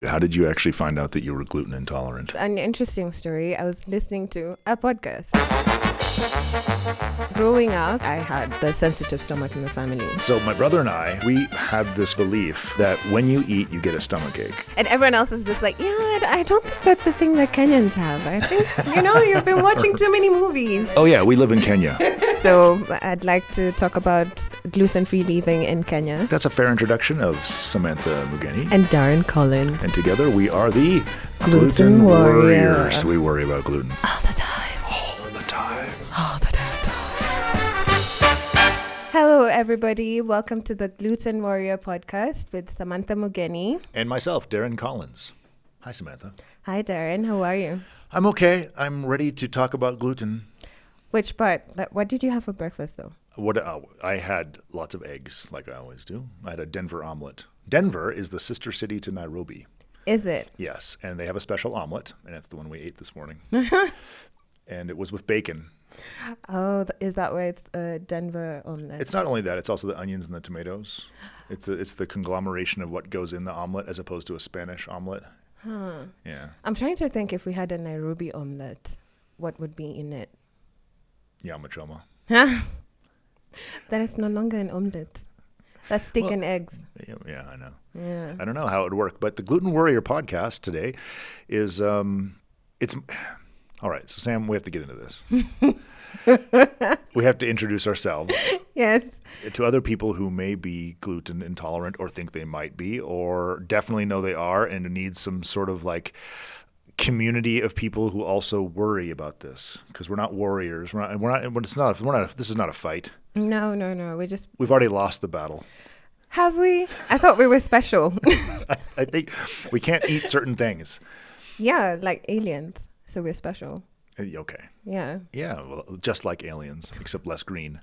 How did you actually find out that you were gluten intolerant? An interesting story. I was listening to a podcast. Growing up, I had the sensitive stomach in the family. So my brother and I, we had this belief that when you eat, you get a stomachache. And everyone else is just like, yeah, I don't think that's the thing that Kenyans have. I think, you've been watching too many movies. Oh yeah, we live in Kenya. So I'd like to talk about gluten-free living in Kenya. That's a fair introduction of Samantha Mugeni. And Darren Collins. And together we are the Gluten Warriors. We worry about gluten. All the time. All the time. All the damn time. Hello, everybody. Welcome to the Gluten Warrior podcast with Samantha Mugeni. And myself, Darren Collins. Hi, Samantha. Hi, Darren. How are you? I'm okay. I'm ready to talk about gluten. Which part? What did you have for breakfast, though? I had lots of eggs, like I always do. I had a Denver omelet. Denver is the sister city to Nairobi. Is it? Yes, and they have a special omelet, and it's the one we ate this morning. And it was with bacon. Oh, is that why it's a Denver omelet? It's not only that, it's also the onions and the tomatoes. It's the conglomeration of what goes in the omelet as opposed to a Spanish omelet. Huh. Yeah. I'm trying to think if we had a Nairobi omelet, what would be in it? Yama choma. That is no longer an omelet. That's steak and eggs. Yeah, I know. Yeah. I don't know how it would work, but the Gluten Warrior podcast today is it's all right. So Sam, we have to get into this. We have to introduce ourselves. Yes. To other people who may be gluten intolerant or think they might be, or definitely know they are, and need some sort of like community of people who also worry about this, because we're not warriors. We're not. This is not a fight. No. We've already lost the battle. Have we? I thought we were special. I think we can't eat certain things. Yeah, like aliens. So we're special. Okay. Yeah. Yeah, well, just like aliens, except less green.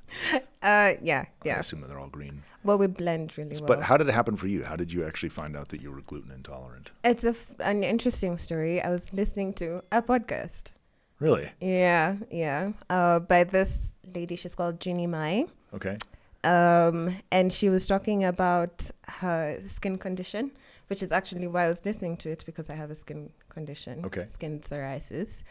Yeah. I assume that they're all green. Well, we blend really well. But how did it happen for you? How did you actually find out that you were gluten intolerant? It's an interesting story. I was listening to a podcast. Really? Yeah. By this lady, she's called Ginny Mai. Okay. And she was talking about her skin condition, which is actually why I was listening to it, because I have a skin condition. Okay. Skin psoriasis.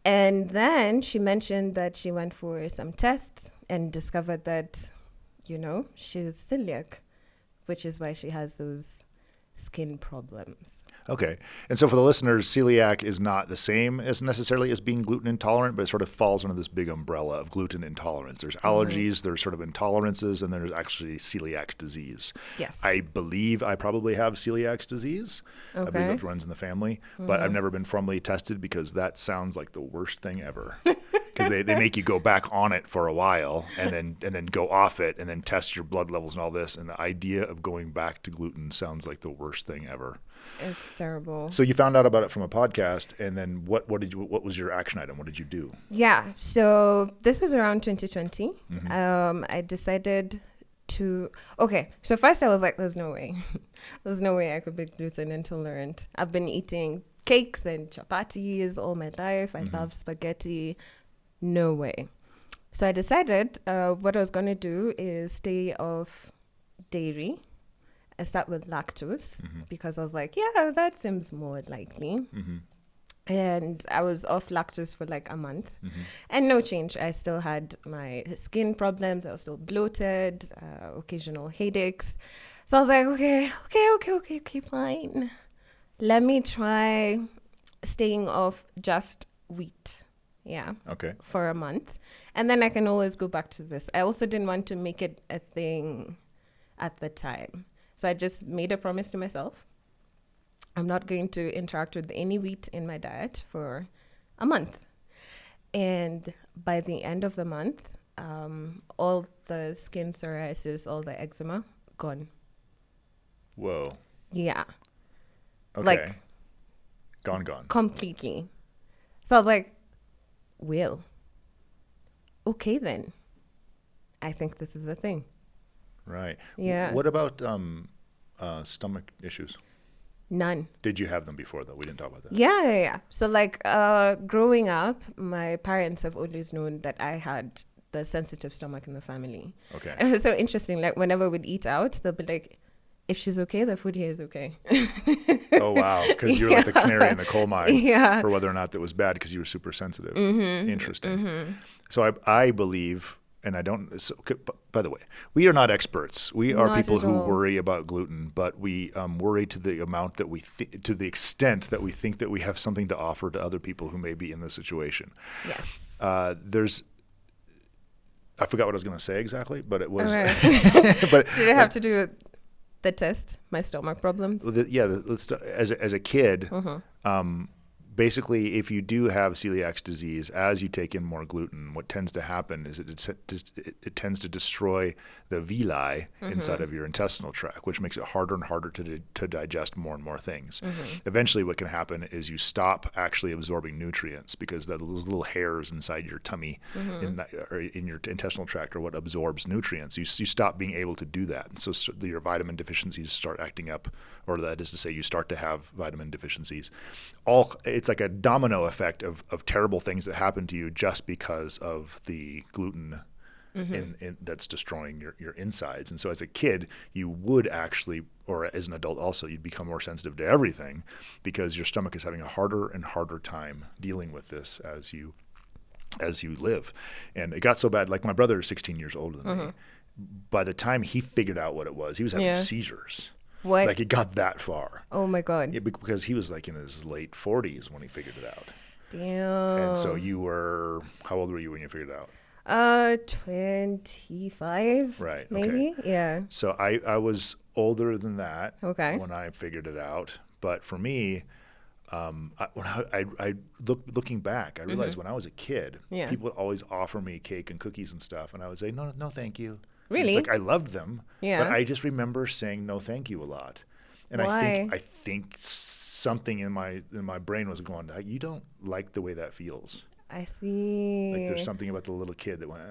And then she mentioned that she went for some tests and discovered that, she's celiac, which is why she has those skin problems. Okay. And so for the listeners, celiac is not the same as necessarily as being gluten intolerant, but it sort of falls under this big umbrella of gluten intolerance. There's allergies, there's sort of intolerances, and there's actually celiac disease. Yes. I believe I probably have celiac disease. Okay. I believe it runs in the family, but I've never been formally tested because that sounds like the worst thing ever. Because they make you go back on it for a while and then go off it and then test your blood levels and all this. And the idea of going back to gluten sounds like the worst thing ever. It's terrible. So you found out about it from a podcast, and then what was your action item? What did you do? Yeah. So this was around 2020. I decided to. Okay. So first I was like, "There's no way. There's no way I could be gluten intolerant. I've been eating cakes and chapatis all my life. I love spaghetti. No way." So I decided what I was going to do is stay off dairy. I start with lactose because I was like, yeah, that seems more likely. And I was off lactose for like a month and no change. I still had my skin problems. I was still bloated, occasional headaches. So I was like, okay, fine. Let me try staying off just wheat. Yeah. Okay. For a month. And then I can always go back to this. I also didn't want to make it a thing at the time. So I just made a promise to myself. I'm not going to interact with any wheat in my diet for a month. And by the end of the month, all the skin psoriasis, all the eczema, gone. Whoa. Yeah. Okay. Like, gone. Completely. So I was like, well, okay then. I think this is a thing. Right. Yeah. What about stomach issues? None. Did you have them before, though? We didn't talk about that. Yeah. So like growing up, my parents have always known that I had the sensitive stomach in the family. Okay. And it was so interesting. Like whenever we'd eat out, they'll be like, if she's okay, the food here is okay. Oh, wow. Because you're like the canary in the coal mine Yeah. for whether or not that was bad because you were super sensitive. Mm-hmm. Interesting. Mm-hmm. So I believe, and I don't, so, by the way, we are not experts. We are Not people at who all. worry about gluten, but we worry to the amount that to the extent that we think that we have something to offer to other people who may be in this situation. Yes. I forgot what I was going to say exactly, but it was, Okay. but Did it have to do with the test, my stomach problems? as a kid, Mm-hmm. basically, if you do have celiac disease, as you take in more gluten, what tends to happen is it tends to destroy the villi inside of your intestinal tract, which makes it harder and harder to digest more and more things. Eventually, what can happen is you stop actually absorbing nutrients because those little hairs inside your tummy or in your intestinal tract are what absorbs nutrients. You stop being able to do that. And so your vitamin deficiencies start acting up, or that is to say, you start to have vitamin deficiencies. It's like a domino effect of terrible things that happen to you just because of the gluten that's destroying your insides. And so as a kid, you would actually, or as an adult also, you'd become more sensitive to everything because your stomach is having a harder and harder time dealing with this as you live. And it got so bad, like my brother is 16 years older than me. By the time he figured out what it was, he was having seizures. What? Like it got that far. Oh my God. Because he was like in his late 40s when he figured it out. Damn. And so how old were you when you figured it out? 25. Right. Maybe. Okay. Yeah. So I was older than that Okay. when I figured it out. But for me, looking back, I realized when I was a kid, people would always offer me cake and cookies and stuff. And I would say, no, thank you. Really? It's like I loved them, Yeah. but I just remember saying no, thank you a lot. And Why? I think something in my brain was going, you don't like the way that feels. I see. Like there's something about the little kid that went,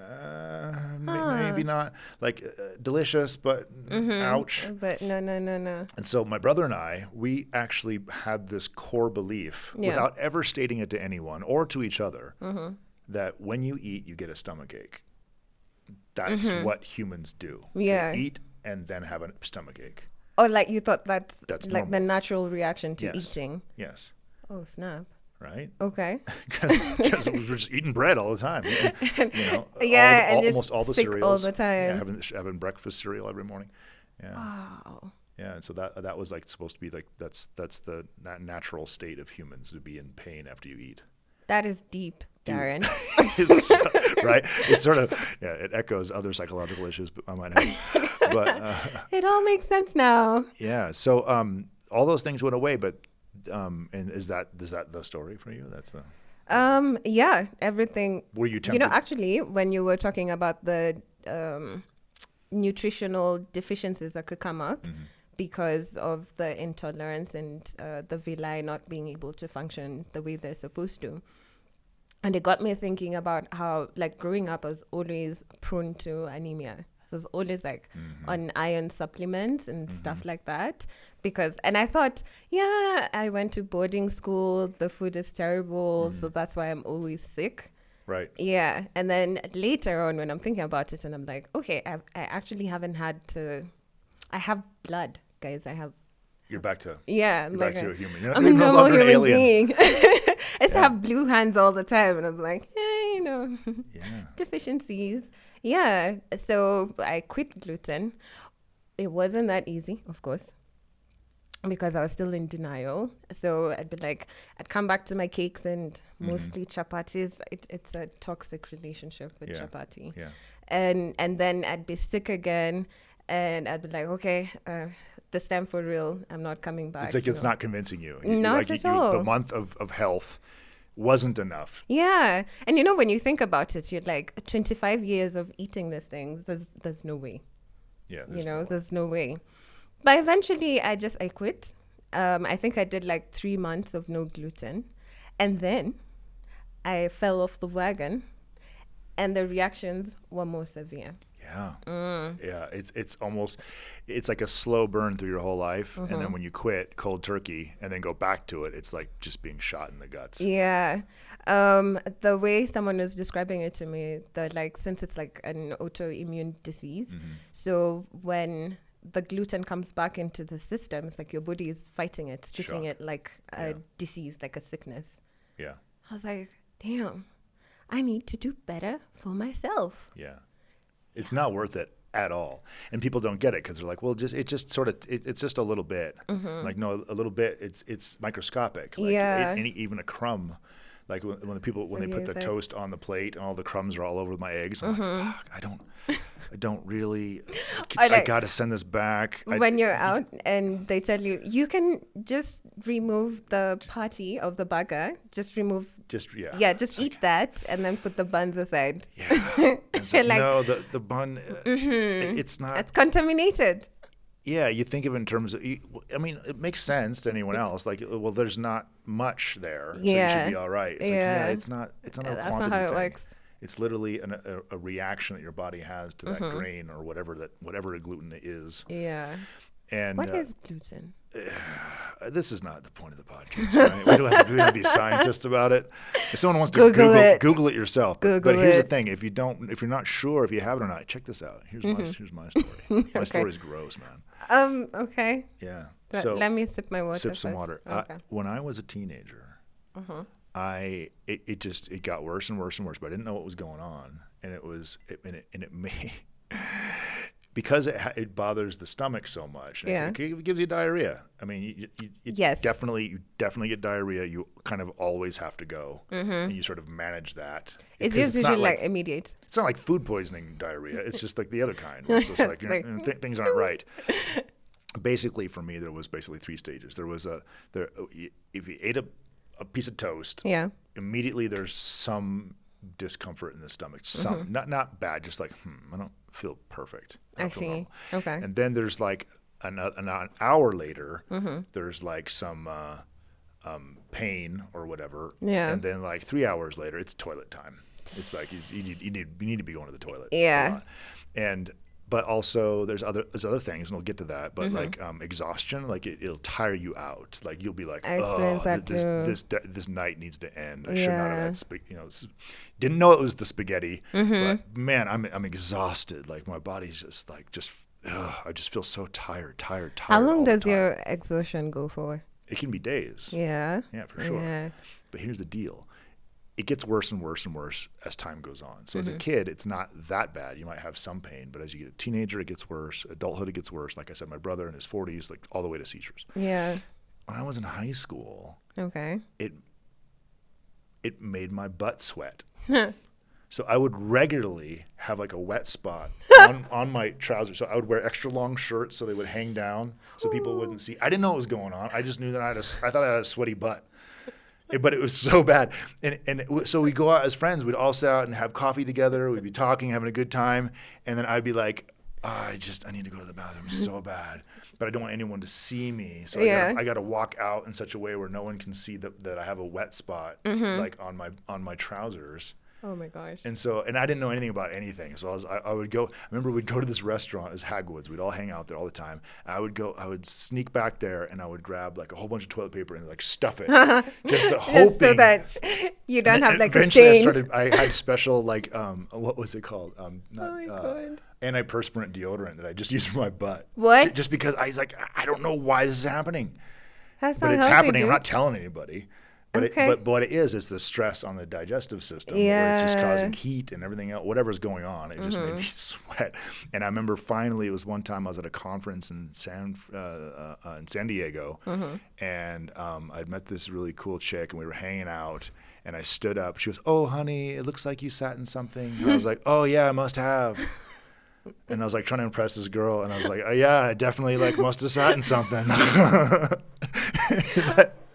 maybe not, like delicious, but ouch. But no. And so my brother and I, we actually had this core belief, without ever stating it to anyone or to each other, that when you eat, you get a stomachache. That's what humans do. Yeah. They eat and then have a stomachache. Or like you thought that's like normal. the natural reaction to eating. Yes. Oh, snap. Right? Okay. Because we're just eating bread all the time. Almost all the sick cereals. all the time. Yeah, having breakfast cereal every morning. Yeah. Wow. Yeah, and so that was like supposed to be like that's the natural state of humans, to be in pain after you eat. That is deep, Darren. Right? It's sort of it echoes other psychological issues I might have. But it all makes sense now. Yeah. So all those things went away, but and is that the story for you? That's the yeah, everything. Were you tempted? Actually, when you were talking about the nutritional deficiencies that could come up because of the intolerance and the villi not being able to function the way they're supposed to. And it got me thinking about how, like, growing up, I was always prone to anemia. So I was always like on iron supplements and stuff like that. And I thought, I went to boarding school. The food is terrible. So that's why I'm always sick. Right. Yeah. And then later on, when I'm thinking about it, and I'm like, okay, I actually haven't had to. I have blood, guys. You're back to you're back to a human. You're I'm a no normal longer an human alien. being. I used to have blue hands all the time, and I'm like, deficiencies. Yeah. So I quit gluten. It wasn't that easy, of course, because I was still in denial. So I'd come back to my cakes and mostly chapatis. It's a toxic relationship with chapati. Yeah. And then I'd be sick again, and I'd be like, okay, this time for real, I'm not coming back. It's like it's not convincing you. Not at all. The month of health wasn't enough. Yeah. And when you think about it, you're like 25 years of eating these things. There's no way. Yeah. There's no way. But eventually I quit. I think I did like 3 months of no gluten. And then I fell off the wagon and the reactions were more severe. Yeah. Yeah. It's like a slow burn through your whole life. And then when you quit cold turkey and then go back to it, it's like just being shot in the guts. Yeah. The way someone was describing it to me, since it's like an autoimmune disease, so when the gluten comes back into the system, it's like your body is fighting it, treating Shock. it like a disease, like a sickness. Yeah. I was like, damn, I need to do better for myself. Yeah. It's not worth it at all. And people don't get it because they're like, well, it's just a little bit. Like, no, a little bit, it's microscopic. Like even a crumb. Like when they put the toast on the plate and all the crumbs are all over my eggs, I'm like, fuck, I don't really, I got to send this back. When you're out and they tell you, you can just remove the patty of the burger, just eat that and then put the buns aside. Yeah. No, the bun, it's not. It's contaminated. Yeah, you think of it in terms of, I mean, it makes sense to anyone else. Like, well, there's not much there, so you should be all right. It's it's not a quantity not how it works. It's literally a reaction that your body has to that grain or whatever a gluten is. Yeah. And what is gluten? This is not the point of the podcast. Right? We don't have to be scientists about it. If someone wants to Google it yourself. But here's the thing: if you're not sure if you have it or not, check this out. Here's my story. My story is gross, man. Okay. Yeah. So let me sip my water. Sip some water. Okay. When I was a teenager, it got worse and worse and worse, but I didn't know what was going on, and it may. Because it bothers the stomach so much, it gives you diarrhea. I mean, you definitely get diarrhea. You kind of always have to go, and you sort of manage that. It's usually like immediate. It's not like food poisoning diarrhea. It's just like the other kind, where it's just like, things aren't right. Basically, for me, there was basically 3 stages. There was if you ate a piece of toast, immediately there's some discomfort in the stomach. Some not bad, just like I don't feel perfect. I see. Normal. Okay. And then there's like an hour later, there's like some pain or whatever. Yeah. And then like 3 hours later, it's toilet time. It's like you need to be going to the toilet. Yeah. But also there's other things, and we'll get to that. But like exhaustion, like it'll tire you out. Like you'll be like, this night needs to end. I should not have had didn't know it was the spaghetti. But man, I'm exhausted. Like my body's just I just feel so tired. How long does your exhaustion go for? It can be days. Yeah. Yeah, for sure. Yeah. But here's the deal. It gets worse and worse and worse as time goes on. So as a kid, it's not that bad. You might have some pain, but as you get a teenager, it gets worse. Adulthood, it gets worse. Like I said, my brother in his 40s, like all the way to seizures. Yeah. When I was in high school, it made my butt sweat. So I would regularly have like a wet spot on my trousers. So I would wear extra long shirts so they would hang down so people wouldn't see. I didn't know what was going on. I just knew that I thought I had a sweaty butt. But it was so bad. So we'd go out as friends. We'd all sit out and have coffee together. We'd be talking, having a good time. And then I'd be like, I need to go to the bathroom so bad. But I don't want anyone to see me. So I got to walk out in such a way where no one can see that I have a wet spot like on my trousers. Oh my gosh. And I didn't know anything about anything. So I remember we'd go to this restaurant, it was Hagwood's. We'd all hang out there all the time. I would sneak back there and I would grab like a whole bunch of toilet paper and like stuff it. just hoping. So that you don't have like a stain. I had special like, what was it called? God. Antiperspirant deodorant that I just used for my butt. What? Just because I was like, I don't know why this is happening. But it's happening. I'm not telling anybody. But what it is the stress on the digestive system where it's just causing heat and everything else, whatever's going on. It just made me sweat. And I remember finally it was one time I was at a conference in San Diego, and I'd met this really cool chick and we were hanging out. And I stood up. She goes, "Oh, honey, it looks like you sat in something." And I was like, "Oh yeah, I must have." And I was like trying to impress this girl, and I was like, "Oh yeah, I definitely like must have sat in something."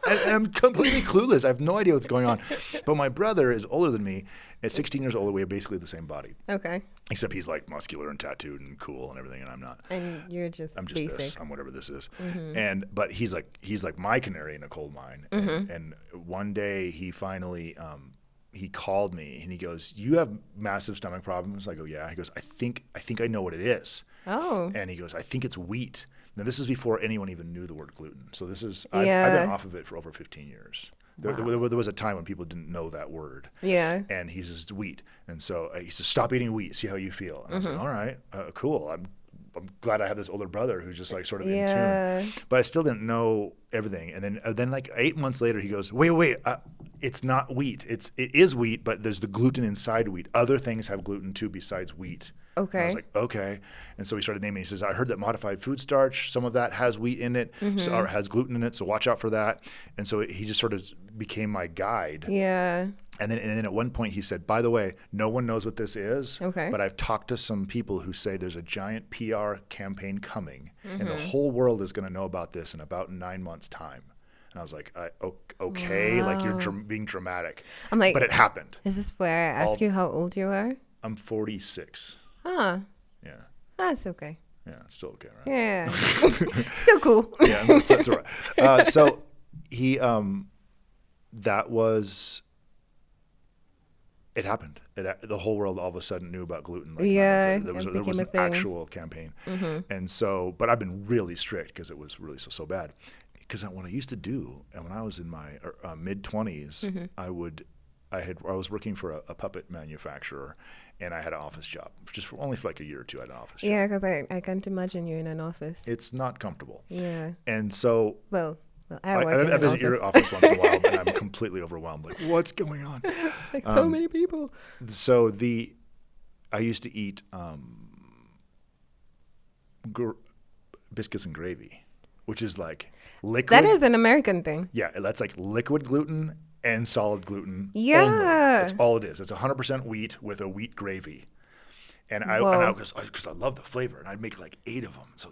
And I'm completely clueless. I have no idea what's going on. But my brother is older than me. At 16 years older, we have basically the same body. Okay. Except he's like muscular and tattooed and cool and everything, and I'm not. And I'm just basic. This. I'm whatever this is. But he's like my canary in a coal mine. And one day he finally he called me and he goes, "You have massive stomach problems?" I go, "Yeah." He goes, I think I know what it is." Oh. And he goes, "I think it's wheat." Now, this is before anyone even knew the word gluten. So this is, I've been off of it for over 15 years. Wow. There was a time when people didn't know that word. Yeah. And he says, wheat. And so he says, "Stop eating wheat, see how you feel." And I was like, "All right, cool. I'm glad I have this older brother who's just like sort of in Yeah. tune. But I still didn't know everything. And then like 8 months later, he goes, wait, it's not wheat. It is wheat, but there's the gluten inside wheat. Other things have gluten too besides wheat. And I was Okay. like, okay. And so he started naming. He says, I heard that modified food starch, some of that has wheat in it, or has gluten in it. So watch out for that. And so he just sort of became my guide. Yeah. And then at one point he said, by the way, no one knows what this is, Okay. but I've talked to some people who say there's a giant PR campaign coming and the whole world is going to know about this in about 9 months' time. And I was like, okay, like you're being dramatic. I'm like, but it happened. is this where I ask you how old you are? I'm 46. Huh. Yeah. That's okay. Yeah, it's still okay, right? Yeah. Still cool. Yeah, that's all right. So he, that was, it happened. The whole world all of a sudden knew about gluten. Like Yeah, there was it an became a thing. actual campaign. And so, but I've been really strict because it was really so bad. Because what I used to do, and when I was in my mid 20s, I was working for a puppet manufacturer, and I had an office job, only for like a year or two. I had an office job. Yeah, because I can't imagine you in an office. It's not comfortable. Yeah. And so Well, I work in I an visit office. your office once in a while, and I'm completely overwhelmed. Like, what's going on? Like so many people. So I used to eat biscuits and gravy, which is like liquid. That is an American thing. Yeah, that's like liquid gluten and solid gluten. Yeah. Only. That's all it is. It's 100% wheat with a wheat gravy. And I because I love the flavor, and I'd make like 8 of them, so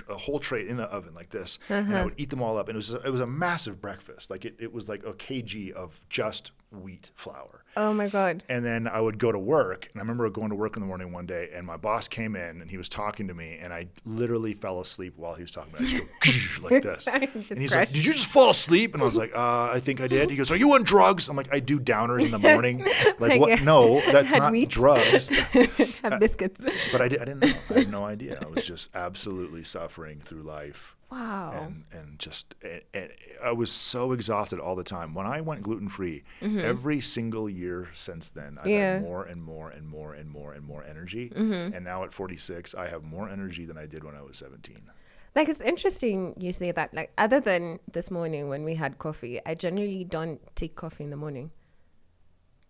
a whole tray in the oven like this, and I would eat them all up, and it was a massive breakfast. Like it was like a kg of just wheat flour. Oh my God. And then I would go to work, and I remember going to work in the morning one day, and my boss came in, and he was talking to me, and I literally fell asleep while he was talking to me. I just go like this, and he's like, "Did you just fall asleep?" And I was like, "I think I did." He goes, "Are you on drugs?" I'm like, "I do downers in the morning." Like what? Yeah. No, that's Had not wheat. drugs. Have biscuits. But I didn't know. I had no idea. I was just absolutely suffering through life. Wow. And just I was so exhausted all the time. When I went gluten free, every single year since then, I've had more and more and more and more and more energy. And now at 46, I have more energy than I did when I was 17. Like, it's interesting you say that. Like, other than this morning when we had coffee, I generally don't take coffee in the morning.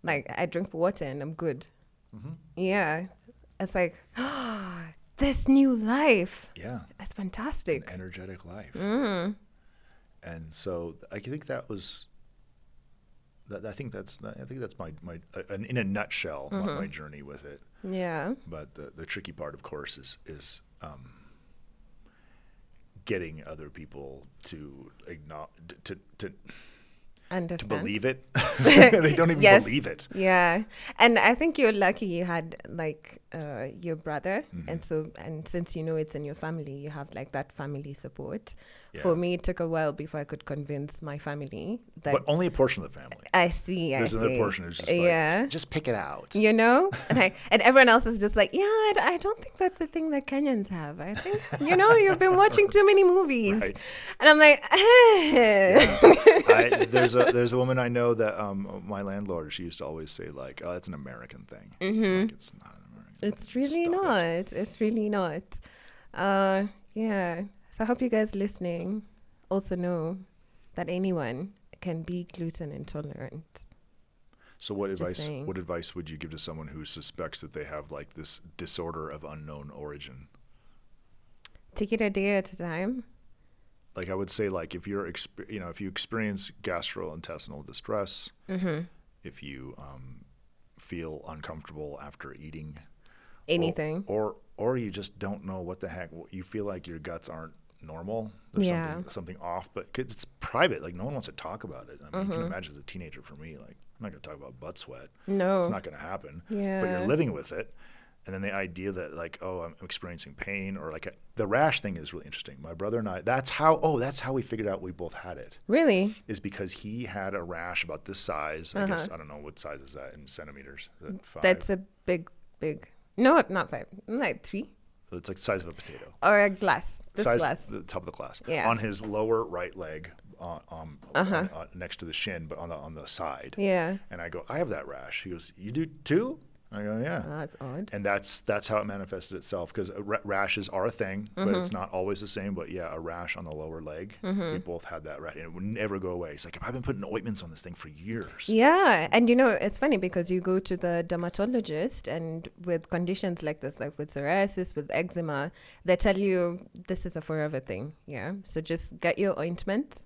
Like, I drink water and I'm good. Yeah. It's like, this new life. Yeah. That's fantastic. An energetic life. And so I think that was, I think that's my in a nutshell, my journey with it. Yeah. But the tricky part, of course, is getting other people to acknowledge, to Understand. believe it. They don't even believe it. Yeah. And I think you're lucky you had like your brother. And since you know it's in your family, you have like that family support. Yeah. For me, it took a while before I could convince my family that But only a portion of the family. I see. There's another portion who's just like, just pick it out. You know? And everyone else is just like, yeah, I don't think that's the thing that Kenyans have. I think, you've been watching too many movies. Right. And I'm like, There's a woman I know that my landlord, she used to always say like, oh, that's an American thing. Like, it's not an American thing. It's really Stop not. it. It's really not. Yeah. So I hope you guys listening also know that anyone can be gluten intolerant. So what saying. advice would you give to someone who suspects that they have like this disorder of unknown origin? Take it a day at a time. Like I would say, like if you're, if you experience gastrointestinal distress, if you feel uncomfortable after eating Anything. or you just don't know what the heck, you feel like your guts aren't normal. There's something off, but 'cause it's private. Like no one wants to talk about it. I mean, you can imagine as a teenager for me, like I'm not going to talk about butt sweat. No. It's not going to happen. Yeah. But you're living with it. And then the idea that like, oh, I'm experiencing pain or like the rash thing is really interesting. My brother and I, that's how we figured out we both had it. Really? Is because he had a rash about this size. I guess, I don't know, what size is that in centimeters? Is that 5? That's a big. No, not 5. Like 3. It's like the size of a potato. Or a glass. This Size, glass. the top of the glass. Yeah. On his lower right leg, next to the shin, but on the side. Yeah. And I go, I have that rash. He goes, you do too? I go, yeah. Oh, that's odd. And that's how it manifested itself, because rashes are a thing, but it's not always the same. But yeah, a rash on the lower leg, we both had that rash, and it would never go away. It's like, I've been putting ointments on this thing for years. Yeah, and you know, it's funny because you go to the dermatologist, and with conditions like this, like with psoriasis, with eczema, they tell you this is a forever thing. Yeah, so just get your ointments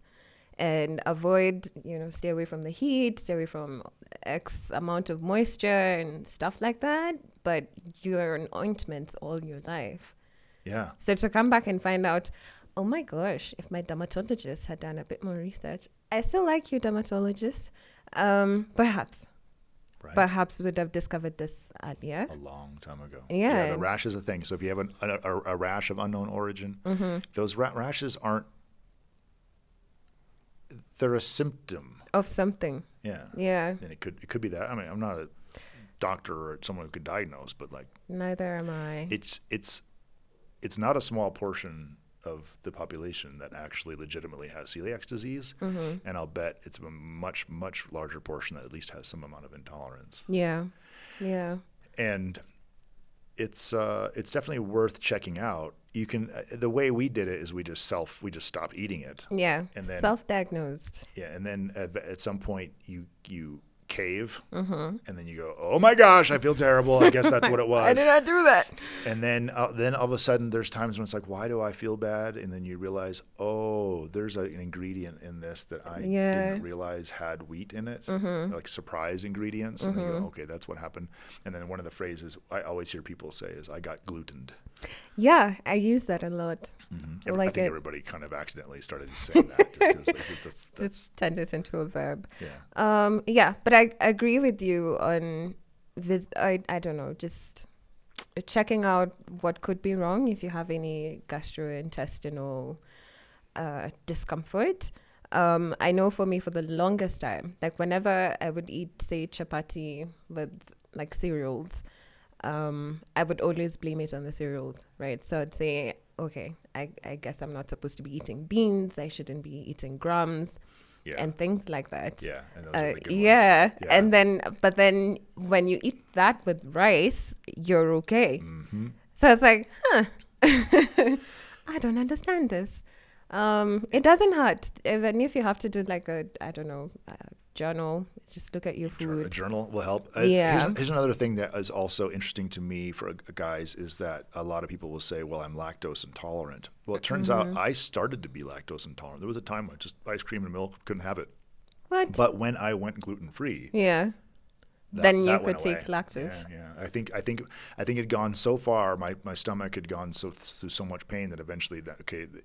and avoid, stay away from the heat, stay away from X amount of moisture and stuff like that. But you're on ointments all your life. Yeah. So to come back and find out, oh my gosh, if my dermatologist had done a bit more research, I still like you, dermatologist. Perhaps would have discovered this earlier. A long time ago. Yeah. The rash is a thing. So if you have a rash of unknown origin, those rashes aren't, they're a symptom Of something. Yeah. Yeah. And it could be that. I mean, I'm not a doctor or someone who could diagnose, but like, neither am I. It's not a small portion of the population that actually legitimately has celiac disease, and I'll bet it's a much, much larger portion that at least has some amount of intolerance. Yeah. Yeah. And it's definitely worth checking out. You can the way we did it is we just stopped eating it. Yeah. And then self-diagnosed. Yeah, and then at some point you cave, and then you go, oh my gosh, I feel terrible. I guess that's what it was. I did not do that. And then all of a sudden there's times when it's like, why do I feel bad? And then you realize, oh, there's an ingredient in this that I didn't realize had wheat in it, like surprise ingredients. And then you go, okay, that's what happened. And then one of the phrases I always hear people say is, I got glutened. Yeah, I use that a lot. I think everybody kind of accidentally started saying that just because it's turned it into a verb. Yeah. Yeah, but I agree with you on I don't know, just checking out what could be wrong if you have any gastrointestinal discomfort. I know for me, for the longest time, like whenever I would eat, say, chapati with like cereals, I would always blame it on the cereals, right? So I'd say, okay, I guess I'm not supposed to be eating beans. I shouldn't be eating grams and things like that. Yeah. And those are the good ones. Yeah. But then when you eat that with rice, you're okay. So it's like, I don't understand this. It doesn't hurt. Even if you have to do like a journal, just look at your food. A journal will help. Yeah. Here's another thing that is also interesting to me for guys is that a lot of people will say, well, I'm lactose intolerant. Well, it turns out I started to be lactose intolerant. There was a time when just ice cream and milk, couldn't have it. What? But when I went gluten-free. Yeah. Then you could went take away. lactose. Yeah. I think it had gone so far, my stomach had gone through so much pain that eventually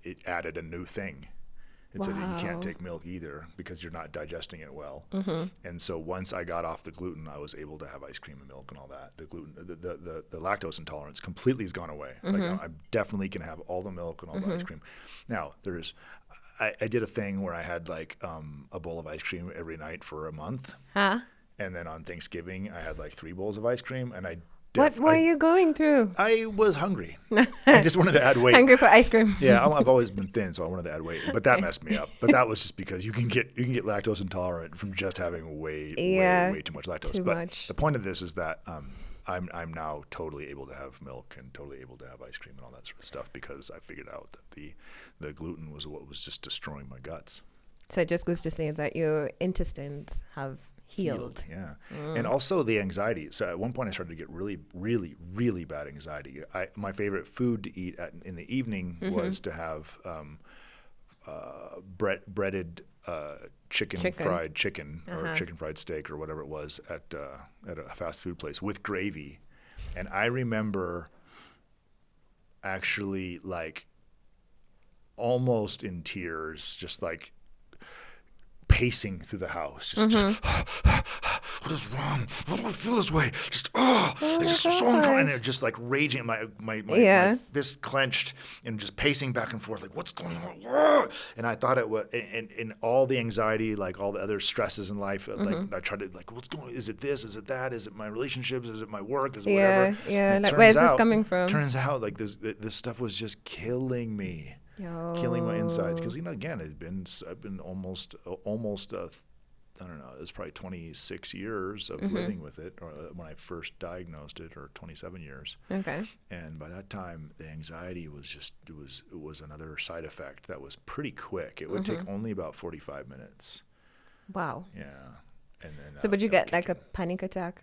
it added a new thing. It said that you can't take milk either because you're not digesting it well. And so once I got off the gluten, I was able to have ice cream and milk and all that. The gluten, the lactose intolerance completely has gone away. Like I definitely can have all the milk and all the ice cream. Now I did a thing where I had like a bowl of ice cream every night for a month. Huh? And then on Thanksgiving, I had like 3 bowls of ice cream, and what were you going through? I was hungry. I just wanted to add weight. Hungry for ice cream. Yeah, I've always been thin, so I wanted to add weight. But that messed me up. But that was just because you can get lactose intolerant from just having way too much lactose. The point of this is that I'm now totally able to have milk and totally able to have ice cream and all that sort of stuff because I figured out that the gluten was what was just destroying my guts. So it just goes to say that your intestines have healed. Yeah. And also the anxiety. So at one point I started to get really, really, really bad anxiety. My favorite food to eat in the evening was to have breaded fried chicken or chicken fried steak or whatever it was at a fast food place with gravy. And I remember actually like almost in tears, just like pacing through the house, just what is wrong? Why do I feel this way? Just so uncomfortable, and just like raging, my fist clenched, and just pacing back and forth, like what's going on? And I thought it was, and all the anxiety, like all the other stresses in life, like I tried to like, what's going on? Is it this? Is it that? Is it my relationships? Is it my work? Is it whatever? Yeah. Like where's this coming from? Turns out like this stuff was just killing me. Killing my insides because again I've been almost I don't know, it was probably 26 years of living with it, or when I first diagnosed it, or 27 years. Okay. And by that time, the anxiety was just, it was another side effect that was pretty quick. It would take only about 45 minutes. Wow. Yeah. And then, So would you get like a panic attack?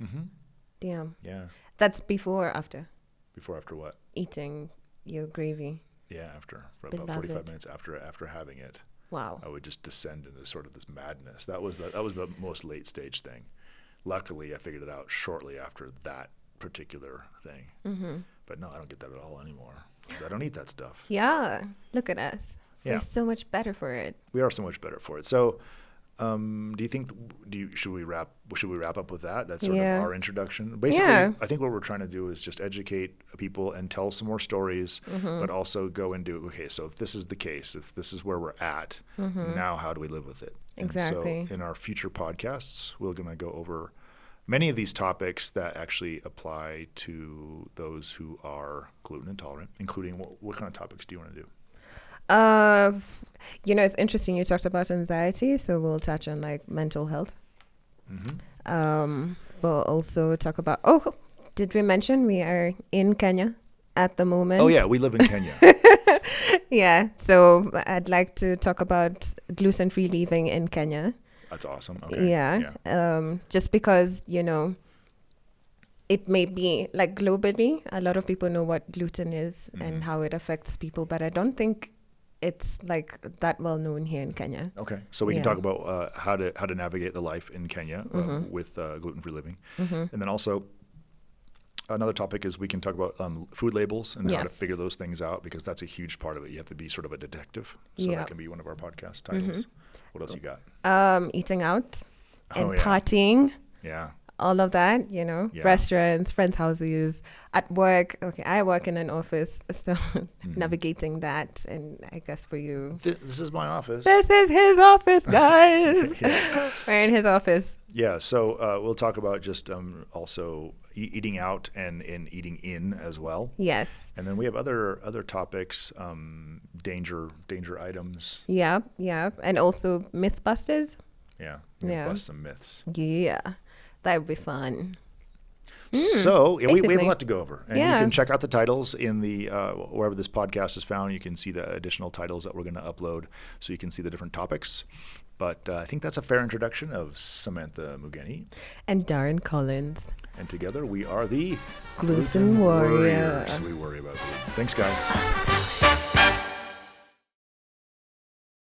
Damn. Yeah. That's before or after Before, after what? eating your gravy? Yeah, after. For about 45 minutes after having it. Wow. I would just descend into sort of this madness. That was the most late stage thing. Luckily, I figured it out shortly after that particular thing. But no, I don't get that at all anymore because I don't eat that stuff. Yeah. Look at us. Yeah. We're so much better for it. We are so much better for it. So, do you think? Should we wrap up with that? That's sort of our introduction. Basically, I think what we're trying to do is just educate people and tell some more stories, but also go into, okay, so if this is the case, if this is where we're at, now how do we live with it? Exactly. And so in our future podcasts, we're going to go over many of these topics that actually apply to those who are gluten intolerant, including what kind of topics do you want to do? It's interesting you talked about anxiety, so we'll touch on like mental health. We'll also talk about, did we mention we are in Kenya at the moment? Oh yeah, we live in Kenya. Yeah, so I'd like to talk about gluten-free living in Kenya. That's awesome. Okay. Yeah. Just because, it may be like globally, a lot of people know what gluten is and how it affects people, but I don't think it's like that well known here in Kenya. Okay, so we can talk about how to navigate the life in Kenya with gluten-free living, and then also another topic is we can talk about food labels and how to figure those things out, because that's a huge part of it. You have to be sort of a detective, so that can be one of our podcast titles. What else you got? Eating out and partying. Yeah. All of that, restaurants, friends' houses, at work. Okay, I work in an office, so navigating that. And I guess for you, this is my office. This is his office, guys. We're in his office. Yeah, so we'll talk about just also eating out and eating in as well. Yes. And then we have other topics, danger items. Yeah, and also Mythbusters. Yeah, we bust some myths. Yeah. That would be fun. So we have a lot to go over. And you Yeah. can check out the titles in the wherever this podcast is found. You can see the additional titles that we're going to upload, so you can see the different topics. But I think that's a fair introduction of Samantha Mugeni. And Darren Collins. And together we are the Gluten Warrior. Warriors. We worry about gluten. Thanks, guys.